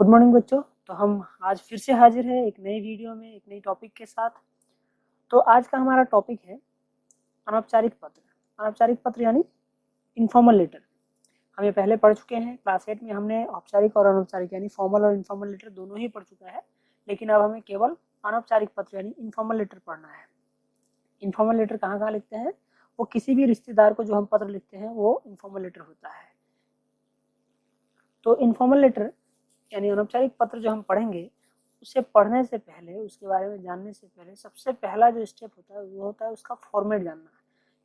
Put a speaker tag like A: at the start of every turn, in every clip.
A: Good morning बच्चों। तो हम आज फिर से हाजिर हैं एक नई वीडियो में एक नई टॉपिक के साथ। तो आज का हमारा टॉपिक है अनौपचारिक पत्र। अनौपचारिक पत्र यानी इनफॉर्मल लेटर। हम ये पहले पढ़ चुके हैं, क्लास 8 में हमने औपचारिक और अनौपचारिक यानी फॉर्मल और इनफॉर्मल लेटर दोनों ही पढ़ चुका है, लेकिन अब हमें केवल अनौपचारिक पत्र यानी इनफॉर्मल लेटर पढ़ना है। इनफॉर्मल लेटर कहाँ कहाँ लिखते हैं? वो किसी भी रिश्तेदार को जो हम पत्र लिखते हैं वो इनफॉर्मल लेटर होता है। तो इनफॉर्मल लेटर यानी अनौपचारिक पत्र जो हम पढ़ेंगे, उसे पढ़ने से पहले, उसके बारे में जानने से पहले सबसे पहला जो स्टेप होता है वो होता है उसका फॉर्मेट जानना।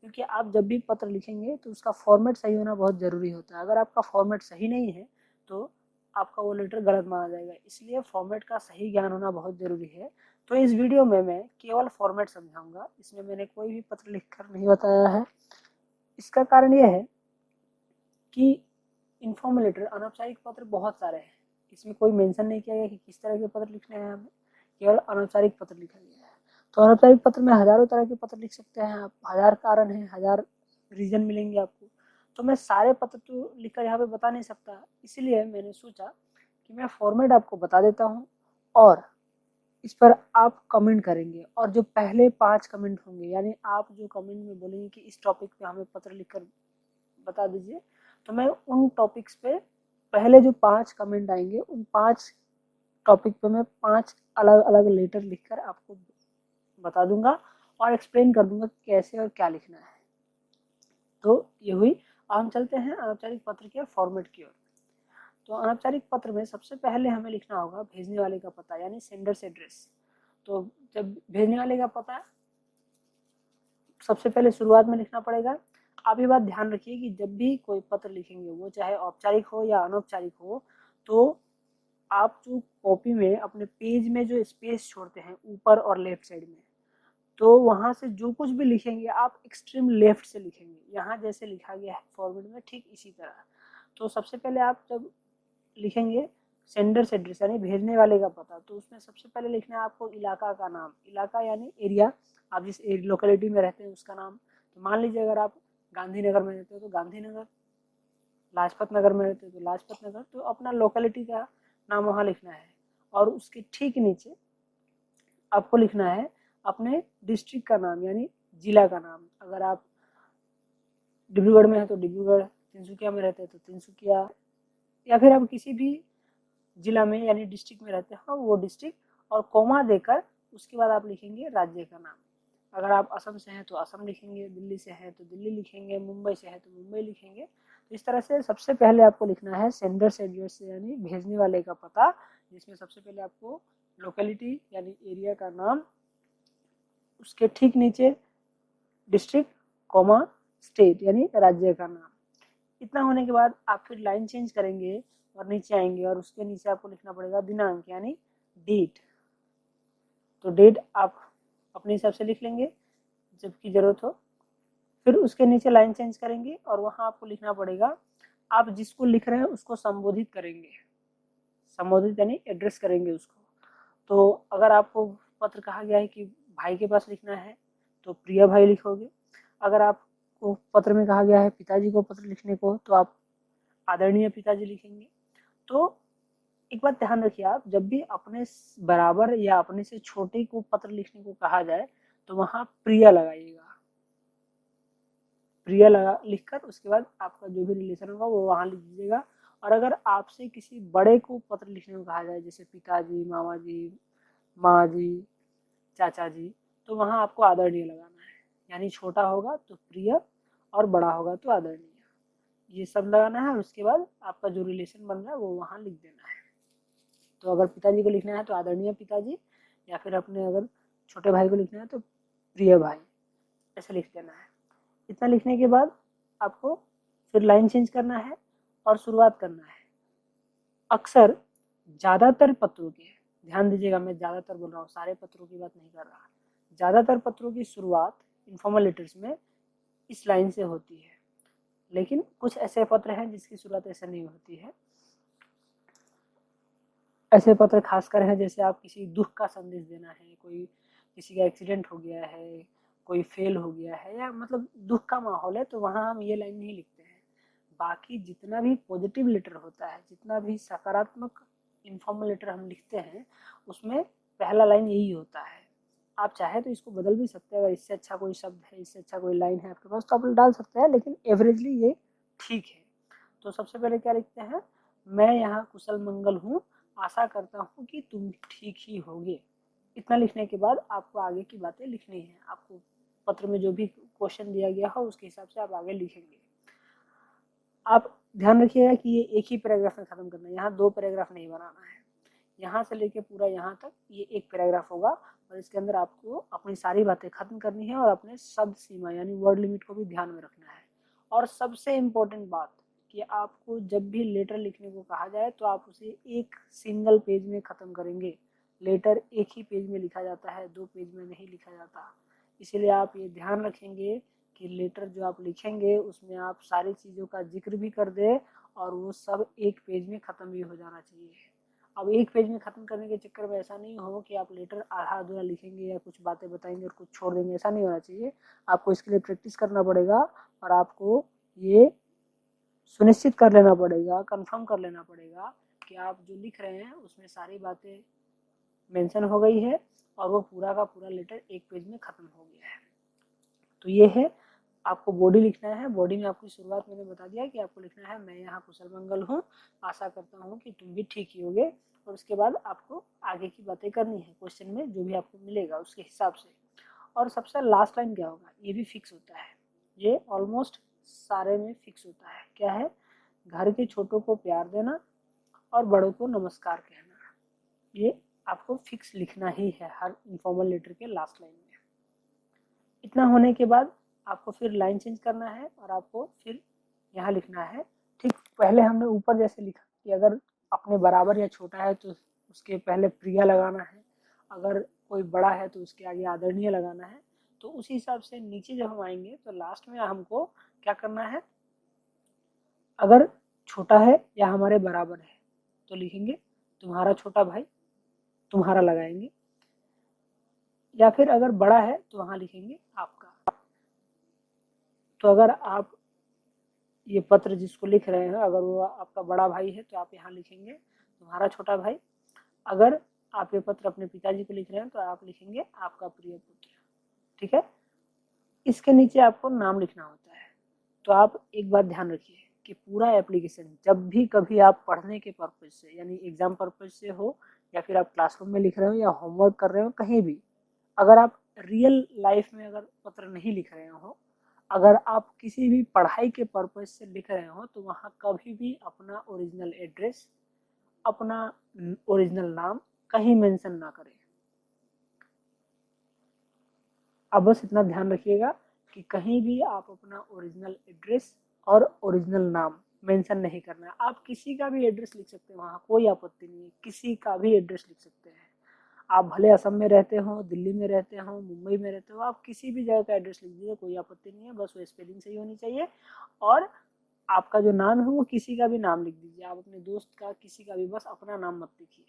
A: क्योंकि आप जब भी पत्र लिखेंगे तो उसका फॉर्मेट सही होना बहुत ज़रूरी होता है। अगर आपका फॉर्मेट सही नहीं है तो आपका वो लेटर गलत माना जाएगा, इसलिए फॉर्मेट का सही ज्ञान होना बहुत ज़रूरी है। तो इस वीडियो में मैं केवल फॉर्मेट समझाऊंगा, इसमें मैंने कोई भी पत्र लिखकर नहीं बताया है। इसका कारण यह है कि इनफॉर्मल लेटर अनौपचारिक पत्र बहुत सारे हैं, इसमें कोई मेंशन नहीं किया गया कि किस तरह के पत्र लिखने हैं, हमें केवल अनौपचारिक पत्र लिखा गया है। तो अनौपचारिक पत्र में हजारों तरह के पत्र लिख सकते हैं आप, हजार कारण हैं, हजार रीजन मिलेंगे आपको। तो मैं सारे पत्र तो लिखकर यहाँ पे बता नहीं सकता, इसलिए मैंने सोचा कि मैं फॉर्मेट आपको बता देता हूँ और इस पर आप कमेंट करेंगे। और जो पहले 5 कमेंट होंगे, यानी आप जो कमेंट में बोलेंगे कि इस टॉपिक पे हमें पत्र लिखकर बता दीजिए, तो मैं उन टॉपिक्स पे पहले जो 5 कमेंट आएंगे उन 5 टॉपिक पे मैं 5 अलग अलग लेटर लिखकर आपको बता दूंगा और एक्सप्लेन कर दूंगा कैसे और क्या लिखना है। तो ये हुई। अब हम चलते हैं अनौपचारिक पत्र के फॉर्मेट की ओर। तो अनौपचारिक पत्र में सबसे पहले हमें लिखना होगा भेजने वाले का पता यानी सेंडर्स एड्रेस। तो जब भेजने वाले का पता सबसे पहले शुरुआत में लिखना पड़ेगा। आप ये बात ध्यान रखिए कि जब भी कोई पत्र लिखेंगे, वो चाहे औपचारिक हो या अनौपचारिक हो, तो आप जो कॉपी में अपने पेज में जो स्पेस छोड़ते हैं ऊपर और लेफ्ट साइड में, तो वहाँ से जो कुछ भी लिखेंगे आप एक्सट्रीम लेफ्ट से लिखेंगे। यहाँ जैसे लिखा गया है फॉर्मेट में, ठीक इसी तरह। तो सबसे पहले आप जब लिखेंगे सेंडर्स एड्रेस यानी भेजने वाले का पता, तो उसमें सबसे पहले लिखना है आपको इलाका का नाम। इलाका यानी एरिया, आप जिस लोकेलिटी में रहते हैं उसका नाम। तो मान लीजिए अगर आप गांधीनगर में रहते हो तो गांधीनगर, लाजपत नगर में रहते हो तो लाजपत नगर, तो अपना लोकेलिटी का नाम वहाँ लिखना है। और उसके ठीक नीचे आपको लिखना है अपने डिस्ट्रिक्ट का नाम यानी जिला का नाम। अगर आप डिब्रूगढ़ में है तो डिब्रूगढ़, तिनसुकिया में रहते हैं तो तिनसुकिया, या फिर आप किसी भी जिला में यानी डिस्ट्रिक्ट में रहते हो वो डिस्ट्रिक्ट, और कॉमा देकर उसके बाद आप लिखेंगे राज्य का नाम। अगर आप असम से हैं तो असम लिखेंगे, दिल्ली से हैं तो दिल्ली लिखेंगे, मुंबई से हैं तो मुंबई लिखेंगे। तो इस तरह से सबसे पहले आपको लिखना है सेंडर्स एड्रेस यानी भेजने वाले का पता, जिसमें सबसे पहले आपको लोकेलिटी यानी एरिया का नाम, उसके ठीक नीचे डिस्ट्रिक्ट कॉमा स्टेट यानी राज्य का नाम। इतना होने के बाद आप फिर लाइन चेंज करेंगे और नीचे आएंगे और उसके नीचे आपको लिखना पड़ेगा दिनांक यानी डेट। तो डेट आप अपने हिसाब से लिख लेंगे जबकि ज़रूरत हो। फिर उसके नीचे लाइन चेंज करेंगे और वहाँ आपको लिखना पड़ेगा, आप जिसको लिख रहे हैं उसको संबोधित करेंगे। संबोधित यानी एड्रेस करेंगे उसको। तो अगर आपको पत्र कहा गया है कि भाई के पास लिखना है तो प्रिय भाई लिखोगे। अगर आपको पत्र में कहा गया है पिताजी को पत्र लिखने को तो आप आदरणीय पिताजी लिखेंगे। तो एक बात ध्यान रखिए, आप जब भी अपने बराबर या अपने से छोटे को पत्र लिखने को कहा जाए तो वहाँ प्रिय लगाइएगा। प्रिय लगा लिखकर उसके बाद आपका जो भी रिलेशन होगा वो वहाँ लिख दीजिएगा। और अगर आपसे किसी बड़े को पत्र लिखने को कहा जाए जैसे पिताजी, मामा जी, माँ जी, चाचा जी, तो वहाँ आपको आदरणीय लगाना है। यानी छोटा होगा तो प्रिय और बड़ा होगा तो आदरणीय, ये सब लगाना है। और उसके बाद आपका जो रिलेशन बन रहा है वो वहाँ लिख देना है। तो अगर पिताजी को लिखना है तो आदरणीय पिताजी, या फिर अपने अगर छोटे भाई को लिखना है तो प्रिय भाई, ऐसे लिख देना है। इतना लिखने के बाद आपको फिर लाइन चेंज करना है और शुरुआत करना है। अक्सर ज़्यादातर पत्रों के, ध्यान दीजिएगा मैं ज़्यादातर बोल रहा हूँ, सारे पत्रों की बात नहीं कर रहा, ज़्यादातर पत्रों की शुरुआत इनफॉर्मल लेटर्स में इस लाइन से होती है। लेकिन कुछ ऐसे पत्र हैं जिसकी शुरुआत ऐसे नहीं होती है। ऐसे पत्र खासकर हैं जैसे आप किसी दुख का संदेश देना है, कोई किसी का एक्सीडेंट हो गया है, कोई फेल हो गया है, या मतलब दुख का माहौल है, तो वहाँ हम ये लाइन नहीं लिखते हैं। बाकी जितना भी पॉजिटिव लेटर होता है, जितना भी सकारात्मक इनफॉर्मल लेटर हम लिखते हैं उसमें पहला लाइन यही होता है। आप चाहे तो इसको बदल भी सकते हैं, अगर इससे अच्छा कोई शब्द है, इससे अच्छा कोई लाइन है आपके पास तो आप डाल सकते हैं, लेकिन एवरेजली ये ठीक है। तो सबसे पहले क्या लिखते हैं, मैं यहाँ कुशल मंगल हूँ, आशा करता हूँ कि तुम ठीक ही होगे। इतना लिखने के बाद आपको आगे की बातें लिखनी है। आपको पत्र में जो भी क्वेश्चन दिया गया हो उसके हिसाब से आप आगे लिखेंगे। आप ध्यान रखिएगा कि ये एक ही पैराग्राफ में खत्म करना है, यहाँ 2 पैराग्राफ नहीं बनाना है। यहाँ से लेके पूरा यहाँ तक ये एक पैराग्राफ होगा और इसके अंदर आपको अपनी सारी बातें खत्म करनी है और अपने शब्द सीमा यानी वर्ड लिमिट को भी ध्यान में रखना है। और सबसे इम्पोर्टेंट बात कि आपको जब भी लेटर लिखने को कहा जाए तो आप उसे एक सिंगल पेज में ख़त्म करेंगे। लेटर एक ही पेज में लिखा जाता है, 2 पेज में नहीं लिखा जाता। इसीलिए आप ये ध्यान रखेंगे कि लेटर जो आप लिखेंगे उसमें आप सारी चीज़ों का जिक्र भी कर दें और वो सब एक पेज में ख़त्म भी हो जाना चाहिए। अब एक पेज में ख़त्म करने के चक्कर में ऐसा नहीं हो कि आप लेटर आधा अधूरा लिखेंगे या कुछ बातें बताएंगे और कुछ छोड़ देंगे, ऐसा नहीं होना चाहिए। आपको इसके लिए प्रैक्टिस करना पड़ेगा और आपको ये सुनिश्चित कर लेना पड़ेगा, कंफर्म कर लेना पड़ेगा कि आप जो लिख रहे हैं उसमें सारी बातें मेंशन हो गई है और वो पूरा का पूरा लेटर एक पेज में ख़त्म हो गया है। तो ये है, आपको बॉडी लिखना है। बॉडी में आपकी शुरुआत मैंने बता दिया कि आपको लिखना है मैं यहाँ कुशल मंगल हूँ, आशा करता हूँ कि तुम भी ठीक ही होगे। और उसके बाद आपको आगे की बातें करनी है, क्वेश्चन में जो भी आपको मिलेगा उसके हिसाब से। और सबसे लास्ट लाइन क्या होगा, ये भी फिक्स होता है, ये ऑलमोस्ट सारे में फिक्स होता है। क्या है, घर के छोटों को प्यार देना और बड़ों को नमस्कार कहना। ये आपको फिक्स लिखना ही है हर इनफॉर्मल लेटर के लास्ट लाइन में। इतना होने के बाद आपको फिर लाइन चेंज करना है और आपको फिर यहाँ लिखना है। ठीक पहले हमने ऊपर जैसे लिखा कि अगर अपने बराबर या छोटा है तो उसके पहले प्रिया लगाना है, अगर कोई बड़ा है तो उसके आगे आदरणीय लगाना है। तो उसी हिसाब से नीचे जब हम आएंगे तो लास्ट में हमको क्या करना है, अगर छोटा है या हमारे बराबर है तो लिखेंगे तुम्हारा छोटा भाई, तुम्हारा लगाएंगे। या फिर अगर बड़ा है तो वहाँ लिखेंगे आपका। तो अगर आप ये पत्र जिसको लिख रहे हैं अगर वो आपका बड़ा भाई है तो आप यहाँ लिखेंगे तुम्हारा छोटा भाई। अगर आप ये पत्र अपने पिताजी को लिख रहे हैं तो आप लिखेंगे आपका प्रिय पुत्र। ठीक है, इसके नीचे आपको नाम लिखना होता है। तो आप एक बात ध्यान रखिए कि पूरा एप्लीकेशन जब भी कभी आप पढ़ने के पर्पज से यानी एग्जाम पर्पज से हो या फिर आप क्लासरूम में लिख रहे हो या होमवर्क कर रहे हो, कहीं भी अगर आप रियल लाइफ में अगर पत्र नहीं लिख रहे हो, अगर आप किसी भी पढ़ाई के पर्पज से लिख रहे हो तो वहाँ कभी भी अपना ओरिजिनल एड्रेस, अपना ओरिजिनल नाम कहीं मेंशन ना करें। अब बस इतना ध्यान रखिएगा कि कहीं भी आप अपना ओरिजिनल एड्रेस और ओरिजिनल नाम मेंशन नहीं करना है। आप किसी का भी एड्रेस लिख सकते हैं, वहाँ कोई आपत्ति नहीं है, किसी का भी एड्रेस लिख सकते हैं। आप भले असम में रहते हो, दिल्ली में रहते हो, मुंबई में रहते हो, आप किसी भी जगह का एड्रेस लिख दीजिए, कोई आपत्ति नहीं है। बस वो स्पेलिंग सही होनी चाहिए और आपका जो नाम है वो किसी का भी नाम लिख दीजिए, आप अपने दोस्त का किसी का भी, बस अपना नाम मत लिखिए।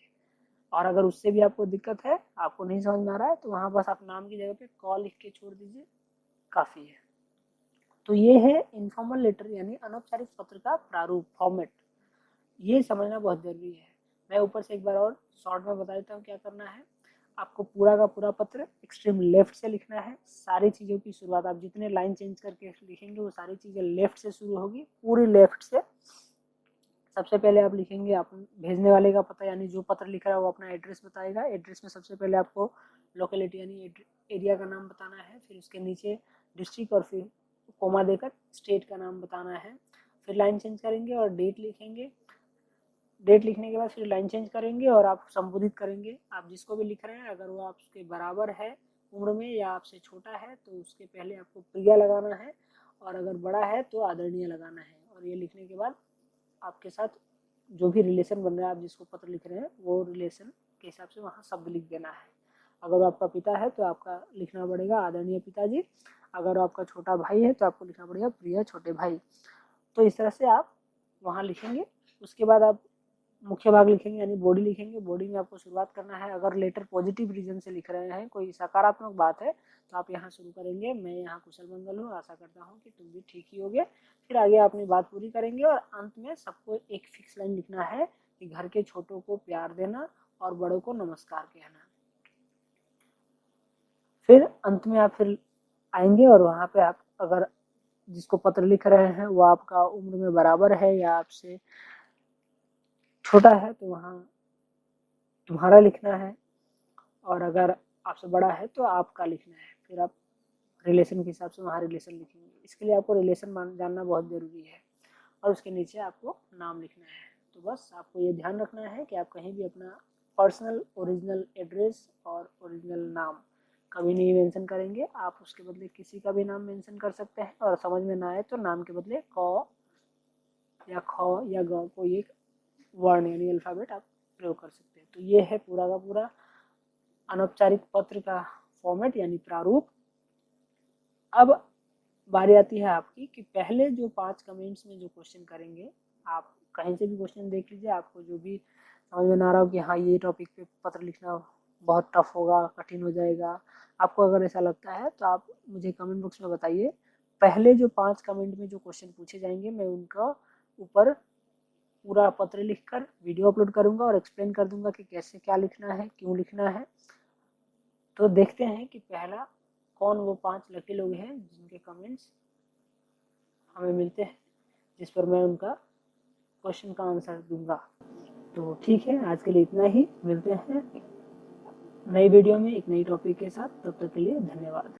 A: और अगर उससे भी आपको दिक्कत है, आपको नहीं समझ में आ रहा है, तो वहाँ बस आप नाम की जगह पे कॉल लिख के छोड़ दीजिए, काफ़ी है। तो ये है इनफॉर्मल लेटर यानी अनौपचारिक पत्र का प्रारूप, फॉर्मेट। ये समझना बहुत जरूरी है। मैं ऊपर से एक बार और शॉर्ट में बता देता हूँ क्या करना है। आपको पूरा का पूरा पत्र एक्सट्रीम लेफ्ट से लिखना है। सारी चीज़ों की शुरुआत आप जितने लाइन चेंज करके लिखेंगे वो सारी चीज़ें लेफ्ट से शुरू होगी, पूरी लेफ्ट से। सबसे पहले आप लिखेंगे आप भेजने वाले का पता, यानी जो पत्र लिख रहा है वो अपना एड्रेस बताएगा। एड्रेस में सबसे पहले आपको लोकेलिटी यानी एरिया का नाम बताना है, फिर उसके नीचे डिस्ट्रिक्ट और फिर कोमा देकर स्टेट का नाम बताना है। फिर लाइन चेंज करेंगे और डेट लिखेंगे। डेट लिखने के बाद फिर लाइन चेंज करेंगे और आप संबोधित करेंगे। आप जिसको भी लिख रहे हैं अगर वो आपके बराबर है उम्र में या आपसे छोटा है तो उसके पहले आपको प्रिया लगाना है और अगर बड़ा है तो आदरणीय लगाना है। और ये लिखने के बाद आपके साथ जो भी रिलेशन बन रहा है, आप जिसको पत्र लिख रहे हैं वो रिलेशन के हिसाब से वहाँ शब्द लिख देना है। अगर आपका पिता है तो आपका लिखना पड़ेगा आदरणीय पिताजी। अगर आपका छोटा भाई है तो आपको लिखना पड़ेगा प्रिय छोटे भाई। तो इस तरह से आप वहाँ लिखेंगे। उसके बाद आप मुख्य भाग लिखेंगे यानी बॉडी लिखेंगे। बॉडी में आपको शुरुआत करना है, अगर लेटर पॉजिटिव रीजन से लिख रहे हैं, कोई सकारात्मक बात है तो आप यहाँ शुरू करेंगे मैं यहाँ कुशल मंगल हूँ, आशा करता हूँ कि तुम भी ठीक ही होगे। फिर आगे अपनी बात पूरी करेंगे और अंत में सबको एक फिक्स लाइन लिखना है कि घर के छोटों को प्यार देना और बड़ों को नमस्कार कहना। फिर अंत में आप फिर आएंगे और वहाँ पे आप अगर जिसको पत्र लिख रहे हैं वो आपका उम्र में बराबर है या आपसे छोटा है तो वहाँ तुम्हारा लिखना है, और अगर आपसे बड़ा है तो आपका लिखना है। फिर आप रिलेशन के हिसाब से वहाँ रिलेशन लिखेंगे। इसके लिए आपको रिलेशन जानना बहुत ज़रूरी है, और उसके नीचे आपको नाम लिखना है। तो बस आपको ये ध्यान रखना है कि आप कहीं भी अपना पर्सनल ओरिजिनल एड्रेस और ओरिजिनल नाम कभी नहीं मेंशन करेंगे। आप उसके बदले किसी का भी नाम मेंशन कर सकते हैं, और समझ में ना आए तो नाम के बदले क या ख या ग कोई एक वर्ण यानी अल्फ़ाबेट आप प्रयोग कर सकते हैं। तो ये है पूरा का पूरा अनौपचारिक पत्र का फॉर्मेट यानी प्रारूप। अब बारी आती है आपकी कि पहले जो 5 कमेंट्स में जो क्वेश्चन करेंगे, आप कहीं से भी क्वेश्चन देख लीजिए, आपको जो भी समझ में ना रहा हो कि हाँ ये टॉपिक पे पत्र लिखना बहुत टफ होगा, कठिन हो जाएगा, आपको अगर ऐसा लगता है तो आप मुझे कमेंट बॉक्स में बताइए। पहले जो 5 कमेंट में जो क्वेश्चन पूछे जाएंगे मैं उनका ऊपर पूरा पत्र लिखकर वीडियो अपलोड करूंगा और एक्सप्लेन कर दूंगा कि कैसे क्या लिखना है, क्यों लिखना है। तो देखते हैं कि पहला कौन वो 5 लकी लोग हैं जिनके कमेंट्स हमें मिलते हैं, जिस पर मैं उनका क्वेश्चन का आंसर दूंगा। तो ठीक है, आज के लिए इतना ही। मिलते हैं नई वीडियो में एक नई टॉपिक के साथ। तब तक के लिए धन्यवाद।